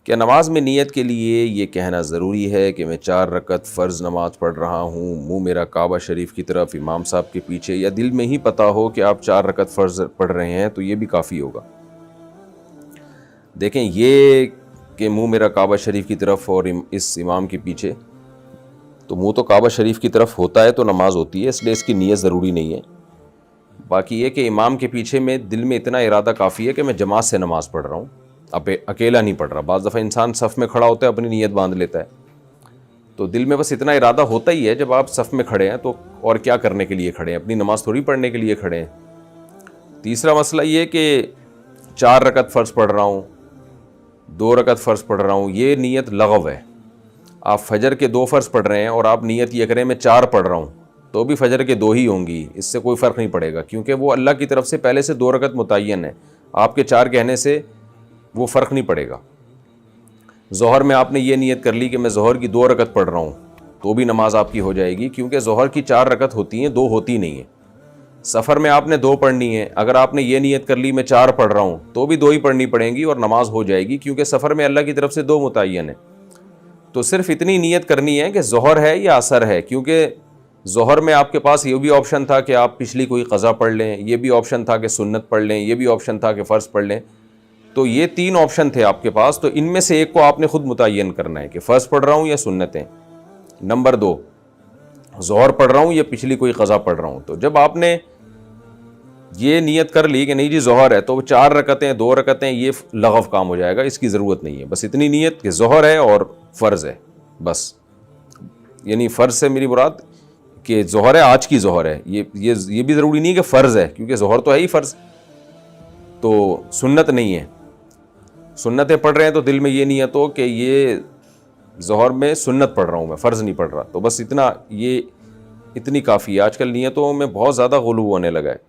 کیا نماز میں نیت کے لیے یہ کہنا ضروری ہے کہ میں 4 رکعت فرض نماز پڑھ رہا ہوں، منہ میرا کعبہ شریف کی طرف، امام صاحب کے پیچھے، یا دل میں ہی پتہ ہو کہ آپ 4 رکعت فرض پڑھ رہے ہیں تو یہ بھی کافی ہوگا؟ دیکھیں، یہ کہ منہ میرا کعبہ شریف کی طرف اور اس امام کے پیچھے، تو منہ تو کعبہ شریف کی طرف ہوتا ہے تو نماز ہوتی ہے، اس لیے اس کی نیت ضروری نہیں ہے۔ باقی یہ کہ امام کے پیچھے میں دل میں اتنا ارادہ کافی ہے کہ میں جماعت سے نماز پڑھ رہا ہوں، اکیلا نہیں پڑھ رہا۔ بعض دفعہ انسان صف میں کھڑا ہوتا ہے، اپنی نیت باندھ لیتا ہے، تو دل میں بس اتنا ارادہ ہوتا ہی ہے جب آپ صف میں کھڑے ہیں تو اور کیا کرنے کے لیے کھڑے ہیں؟ اپنی نماز تھوڑی پڑھنے کے لیے کھڑے ہیں۔ تیسرا مسئلہ یہ کہ 4 رکعت فرض پڑھ رہا ہوں، 2 رکعت فرض پڑھ رہا ہوں، یہ نیت لغو ہے۔ آپ فجر کے 2 فرض پڑھ رہے ہیں اور آپ نیت یہ کریں میں 4 پڑھ رہا ہوں، تو بھی فجر کے 2 ہی ہوں گی، اس سے کوئی فرق نہیں پڑے گا، کیونکہ وہ اللہ کی طرف سے پہلے سے 2 رکعت متعین ہے، آپ کے 4 کہنے سے وہ فرق نہیں پڑے گا۔ ظہر میں آپ نے یہ نیت کر لی کہ میں ظہر کی 2 رکعت پڑھ رہا ہوں، تو بھی نماز آپ کی ہو جائے گی، کیونکہ ظہر کی 4 رکعت ہوتی ہیں، 2 ہوتی نہیں ہیں۔ سفر میں آپ نے 2 پڑھنی ہے، اگر آپ نے یہ نیت کر لی میں 4 پڑھ رہا ہوں تو بھی 2 ہی پڑھنی پڑیں گی اور نماز ہو جائے گی، کیونکہ سفر میں اللہ کی طرف سے 2 متعین ہے۔ تو صرف اتنی نیت کرنی ہے کہ ظہر ہے یا عصر ہے، کیونکہ ظہر میں آپ کے پاس یہ بھی آپشن تھا کہ آپ پچھلی کوئی قضا پڑھ لیں، یہ بھی آپشن تھا کہ سنت پڑھ لیں، یہ بھی آپشن تھا کہ فرض پڑھ لیں، تو یہ 3 آپشن تھے آپ کے پاس، تو ان میں سے ایک کو آپ نے خود متعین کرنا ہے کہ فرض پڑھ رہا ہوں یا سنتیں۔ نمبر 2، ظہر پڑھ رہا ہوں یا پچھلی کوئی قضا پڑھ رہا ہوں۔ تو جب آپ نے یہ نیت کر لی کہ نہیں جی ظہر ہے، تو وہ 4 رکعتیں 2 رکعتیں یہ لغو کام ہو جائے گا، اس کی ضرورت نہیں ہے۔ بس اتنی نیت کہ ظہر ہے اور فرض ہے، بس۔ یعنی فرض سے میری مراد کہ ظہر ہے، آج کی ظہر ہے، یہ بھی ضروری نہیں کہ فرض ہے، کیونکہ ظہر تو ہے ہی فرض، تو سنت نہیں ہے۔ سنتیں پڑھ رہے ہیں تو دل میں یہ نیت ہو کہ یہ ظہر میں سنت پڑھ رہا ہوں، میں فرض نہیں پڑھ رہا، تو بس اتنی کافی ہے۔ آج کل نیتوں میں بہت زیادہ غلو ہونے لگا ہے۔